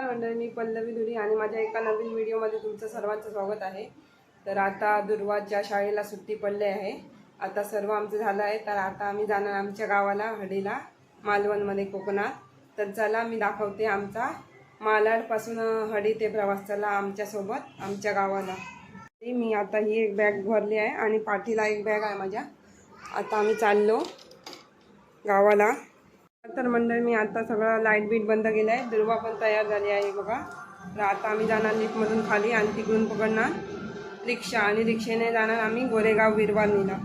मंडळी, मी पल्लवी धुरी आणि माझ्या एका नवीन व्हिडिओमध्ये तुमचं सर्वांचं स्वागत आहे. तर आता दुर्वाच्या शाळेला सुट्टी पडली आहे. आता सर्व आमचं झालं आहे. तर आता आम्ही जाणार आमच्या गावाला हडीला, मालवणमध्ये, कोकणात. तर चला मी दाखवते आमचा मालाडपासून हडी ते प्रवास. चला आमच्यासोबत आमच्या गावाला. मी आता ही एक बॅग भरली आहे आणि पाठीला एक बॅग आहे माझ्या. आता आम्ही चाललो गावाला. तर मंडळी, मी आता सगळं लाईट बीट बंद केलं आहे. दुर्वा पण तयार झाली आहे बघा. तर आता आम्ही जाणार लिफ्टमधून खाली आणि तिकडून पकडणार रिक्षा आणि रिक्षेने जाणार आम्ही गोरेगाव विरवानीला.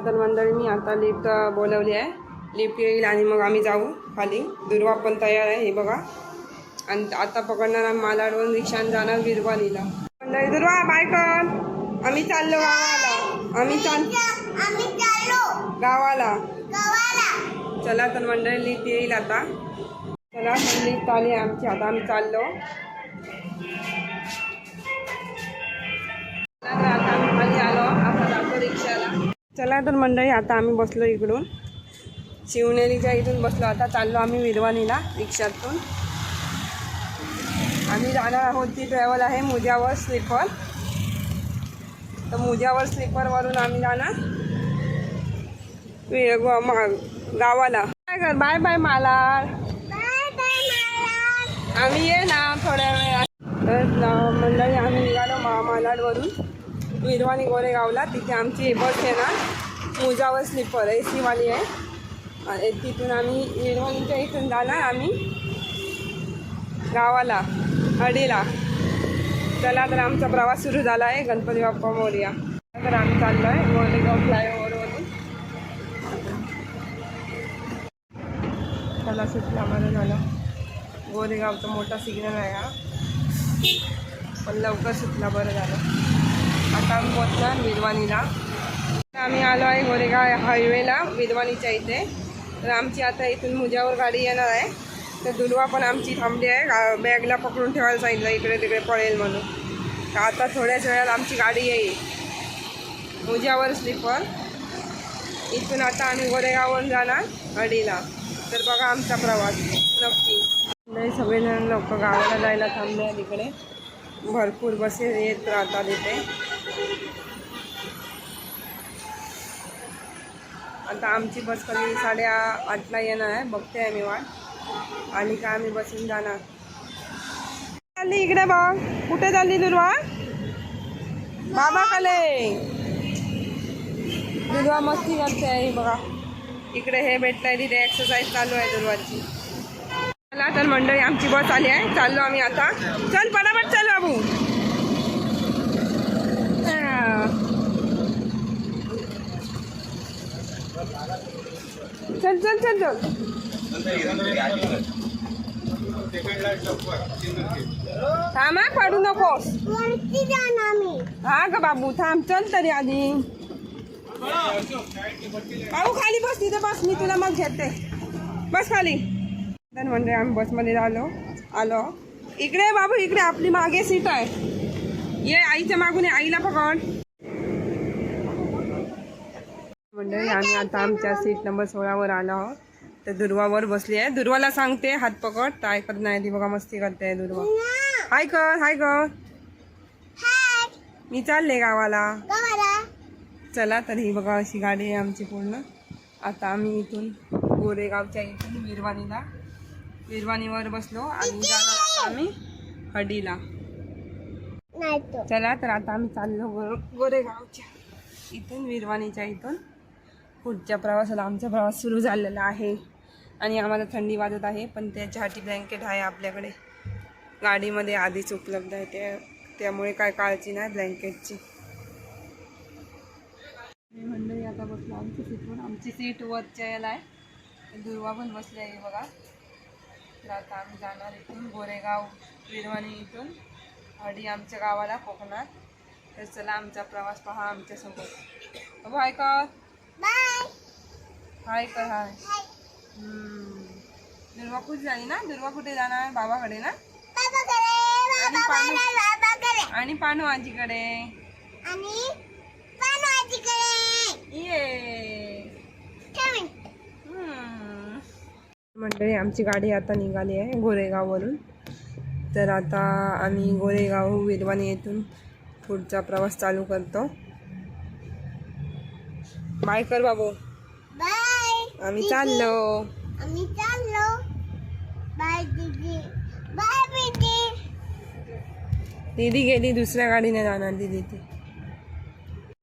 तर मंडळी, मी आता लिफ्ट बोलवली आहे. लिफ्ट येईल आणि मग आम्ही जाऊ खाली. दुर्वा पण तयार आहे हे बघा. आणि आता पकडणार आम्ही मालाडवरून रिक्षाने जाणार विरवानीला. मंडळी, दुर्वा बाय कर. आम्ही चाललो गावाला. आम्ही चाललो गावाला. चला तर मंडळी, लिफ्ट येईल आता. चला लिफ्ट आली आमची. आता आम्ही चाललो. आता आम्ही खाली आलो. आता जातो रिक्षाला. चला तर मंडळी, आता आम्ही बसलो इकडून शिवनेरीच्या इथून बसलो. आता चाललो आम्ही विरवानीला रिक्षातून. आम्ही जाणार आहोत. ती ट्रॅव्हल आहे मुजावर स्लीपर. तर मुजावर स्लीपरवरून आम्ही जाणार गावाला. काय कर, बाय बाय मालाड. आम्ही ये ना थोड्या वेळात. तर मंडळी, आम्ही निघालो मालाडवरून विरवानी गोरेगावला. तिथे आमची बस आहे ना मुजावर स्लीपर AC वाली आहे. तिथून आम्ही विरवानीच्या इथून जाणार आम्ही गावाला हडीला. चला तर आमचा प्रवास सुरू झाला आहे. गणपती बाप्पा मोरया. तर आम्ही चाललो आहे गोरेगाव फ्लायओव्हरवरून. त्याला सुटला बरं झालं. गोरेगावचा मोठा सिग्नल आहे हा, पण लवकर सुटला बरं झालं. आता आम्ही पोहोचणार विरवानीला. आम्ही आलो आहे गोरेगाव हायवेला विरवानीच्या इथे. तर आमची आता इथून मुजावर गाडी येणार आहे. तर दुर्वा पण आमची थांबली आहे. बॅगला पकडून ठेवायला सांगितलं, इकडे तिकडे पळेल म्हणून. तर आता थोड्याच वेळात आमची गाडी येईल मुजावर स्लीपर. इथून आता आम्ही गोरेगाववरून जाणार हडीला. तर बघा आमचा प्रवास नक्की. नाही, सगळेजण लोक गावाला जायला थांबले आहेत. इकडे भरपूर बसेस येत राहतात इथे. आता आमची बस कधी 8:30ला येणार आहे. बघते आहे मी वाट. आणि का आम्ही बसून जाणार. चालली इकडे बघ. कुठे चालली दुर्वा? बाबा कले. दुर्वा मस्ती करते आहे बघा. इकडे हे भेटलंय, तिथे एक्सरसाइज चालू आहे दुर्वाची. चला तर मंडळी, आमची बस आली आहे. चाललो आम्ही आता. चल पटापट चल बाबू. चल चल चल चल. थांब, पडू नकोस. हा ग बाबू, थांब. चल तरी आधी. बाबू खाली बस. तिथे बस, मी तुला मग घेते. बस खाली. तर म्हणजे आम्ही बसमध्ये आलो. इकडे बाबू, इकडे आपली मागे सीट आहे. ये आईच्या मागून ये. आईला पकड. मंडळी, आम्ही आता आमच्या सीट नंबर 16वर आलो आहोत. तर दुर्वावर बसली आहे. दुर्वाला सांगते हात पकड. तर ऐकत नाही ती बघा. मस्ती करते दुर्वा. हाय कर, हाय कर. मी चालले गावाला. चला तर ही बघा अशी गाडी आहे आमची पूर्ण. आता आम्ही इथून गोरेगावच्या इथून विरवानीवर बसलो आणि जाणार आता आम्ही हडीला. चला तर आता आम्ही चाललो गोरेगावच्या इथून विरवानीच्या इथून पुढच्या प्रवासाला. आमचा प्रवास सुरू झालेला आहे आणि आम्हाला थंडी वाजत आहे, पण त्याच्यासाठी ब्लँकेट आहे आपल्याकडे गाडीमध्ये आधीच उपलब्ध आहे. त्यामुळे काय काळजी नाही ब्लँकेटची. मंडळी, आता बसलो आमची सीटवर. आमची सीट वरच्या याला आहे. दुर्वा पण बसली आहे बघा. तर आता आम्ही जाणार इथून गोरेगाव विरवानी इथून हडी आमच्या गावाला कोकणात. तर चला आमचा प्रवास पहा आमच्यासोबत. हाय कर. हाय कर. हाय. दुर्वा कुठे झाली ना? दुर्वा कुठे जाणार? बाबाकडे ना? आणि पानू आजीकडे. मंडळी, आमची गाडी आता निघाली आहे गोरेगाववरून. तर आता आम्ही गोरेगाव विरवानी येथून पुढचा प्रवास चालू करतो. बाय कर बाबू. बाय. आम्ही चाललो. बाय दीदी. बाय दीदी. दीदी गेली दुसऱ्या गाडीने जाणार. दीदी ती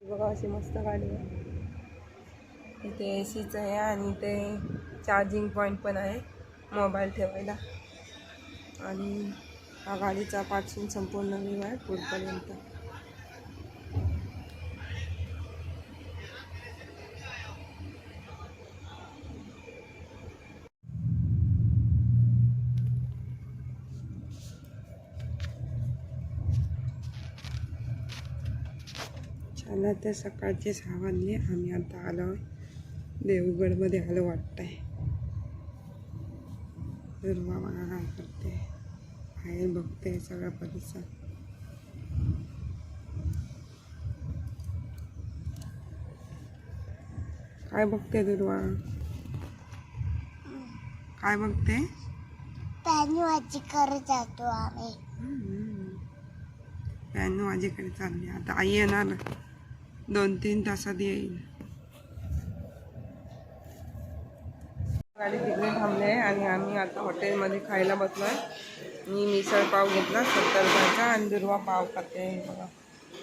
बघा अशी मस्त गाडी आहे. इथे ACच आहे आणि इथे चार्जिंग पॉईंट पण आहे मोबाईल ठेवायला. आणि हा गाडीचा पार्किंग संपूर्ण व्ह्यू आहे पुढपर्यंत. चला तर सकाळचे 6 वाजले. आम्ही आता आलो देवगडमध्ये आलो वाटतंय. दुर्वा बघा काय करते, बाहेर बघते सगळा परिसर. काय बघते दुर्वा? काय बघते? पॅनी वाची करत जातो आम्ही. पॅनू माझ्याकडे चालली. आता आई येणार 2-3 तासात येईल. गाडी तिकडे थांबले आणि आम्ही आता हॉटेलमध्ये खायला बसलोय. मी मिसळ पाव घेतला 70 रुपयाचा आणि दुर्वा पाव खाते बघा.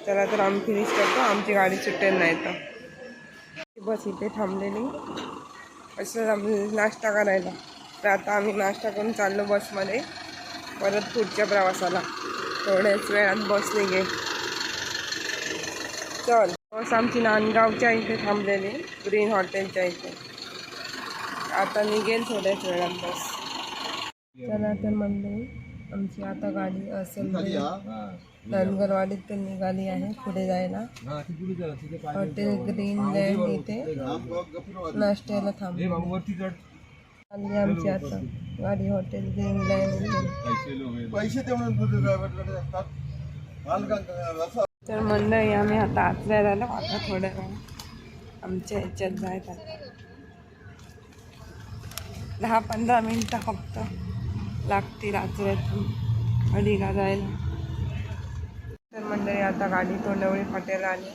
चला तर आम्ही फिनिश करतो, आमची गाडी सुटेल नाही तर. बस इथे थांबलेली असं आम्ही नाश्ता करायला. तर आता आम्ही नाश्ता करून चाललो बसमध्ये परत पुढच्या प्रवासाला. थोड्याच वेळात बस निघेल. चल बस आमची नांदगावच्या इथे थांबलेली ग्रीन हॉटेलच्या इथे. आता निघेल थोड्याच वेळात बस. चला तर मंडळी आमची आता गाडी असेल धनगरवाडीत तर निघाली आहे पुढे जायला. हॉटेल ग्रीन लँड इथे नाश्त्याला थांबली आली आमची आता गाडी हॉटेल ग्रीन लँड इथे. तर मंडळी आम्ही आता आचऱ्यात आलो. आता थोड्या वेळ आमच्या ह्याच्यात जायचं 10-15 मिनटं फक्त लागतील आचऱ्यातून अडीला जायला. तर मंडळी आता गाडी तोंडवळी फाट्याला आली.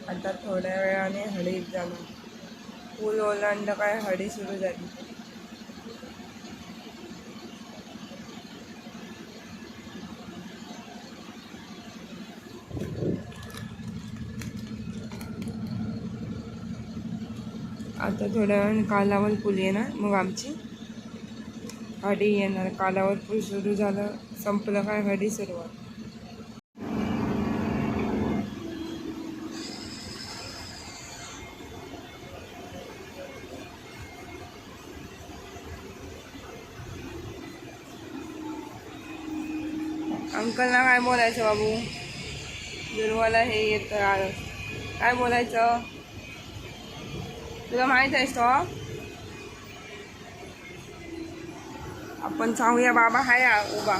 आता थोड्या वेळाने हडीत जाणार. पूल ओलांडलं काय हडी सुरू झाली. आता थोड्या वेळाने कालावल पूल येणार, मग आमची हडी येणार. कालावल पूल सुरू झालं संपलं काय हडी सुरुवात. अंकलला काय बोलायचं बाबू? दुर्वाला हे येतं आलं काय बोलायचं तुला माहित आहेस तो? आपण सांगूया बाबा हाय उभा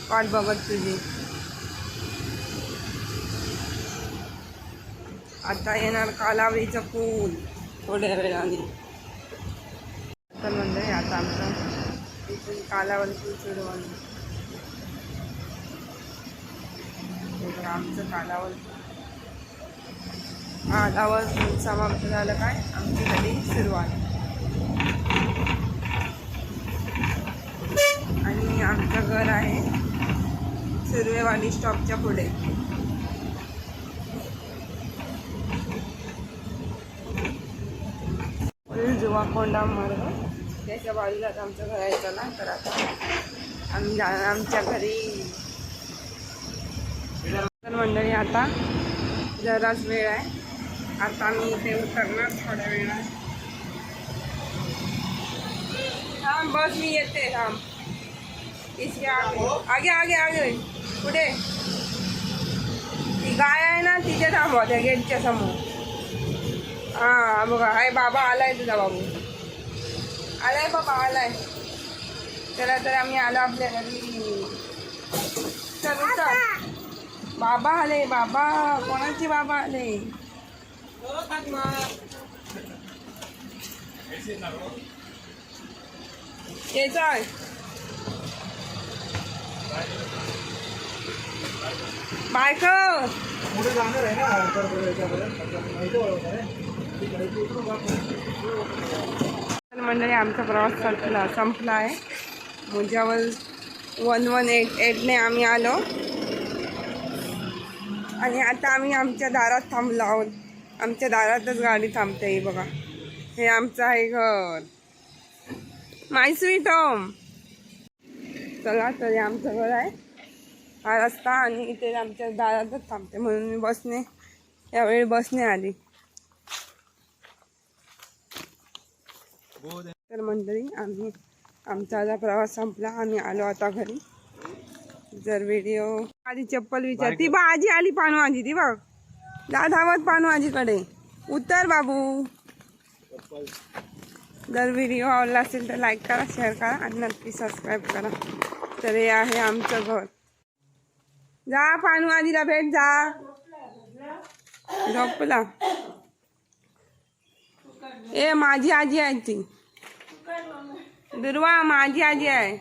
वाट बघत तुझी. आता येणार कालावलीचं पूल थोड्या वेळाने. तर म्हणजे आता आमचं इथून कालावली पूल सुरू होणार. आमचं कालावल समाप्त झालं काय आमची गाडी सुरुवात. आणि आमचं घर आहे सुर्वेवाडी स्टॉपच्या पुढे. जुवाकोंडा मार्ग त्याच्या बाजूलाच आमचं घर आहे. चला तर आता आम्ही जाणार आमच्या घरी. तर मंडळी आता जराच वेळ आहे. आता मी इथे उतरणार थोड्या वेळात. थांब बस मी येते. थांब इसके आगे आगे आगे पुढे ती गाय आहे ना तिथे थांबवा त्या गेटच्या समोर. हां बघा हाय बाबा आलाय तुझा बाबू आलाय बाबा आलाय. चला तर आम्ही आलो आपल्या घरी. चल उतर. बाबा आले बाबा. कोणाचे बाबा आले? बायक पुढे जाणार आहे ना तर याच्यापर्यंत माहिती वळवणार आहे मंडळी आमचा प्रवास संपला आहे. मुंजावर 1188ने आम्ही आलो आणि आता आम्ही आमच्या दारात थांबलो आहोत. आमच्या दारातच गाडी थांबते. ही बघा, हे आमचं आहे घर. माय स्वीट होम. चला, तरी आमचं घर आहे हा रस्ता आणि इथे आमच्या दारातच थांबते म्हणून मी बसने यावेळी बसने आली. तर मंडळी आम्ही आमचा आता प्रवास संपला. आम्ही आलो आता घरी. जर व्हिडिओ आधी चप्पल विचार ती बा आजी आली पानू आजी ती बघ जा धावत पानू आजीकडे उतर बाबू. जर व्हिडिओ आवडला असेल तर लाईक करा, शेअर करा आणि नक्की सबस्क्राईब करा. तर हे आहे आमचं घर. जा पानू आजीला भेट जा. झोपला ए माझी आजी आहे ती दुर्वा माझी आजी आहे.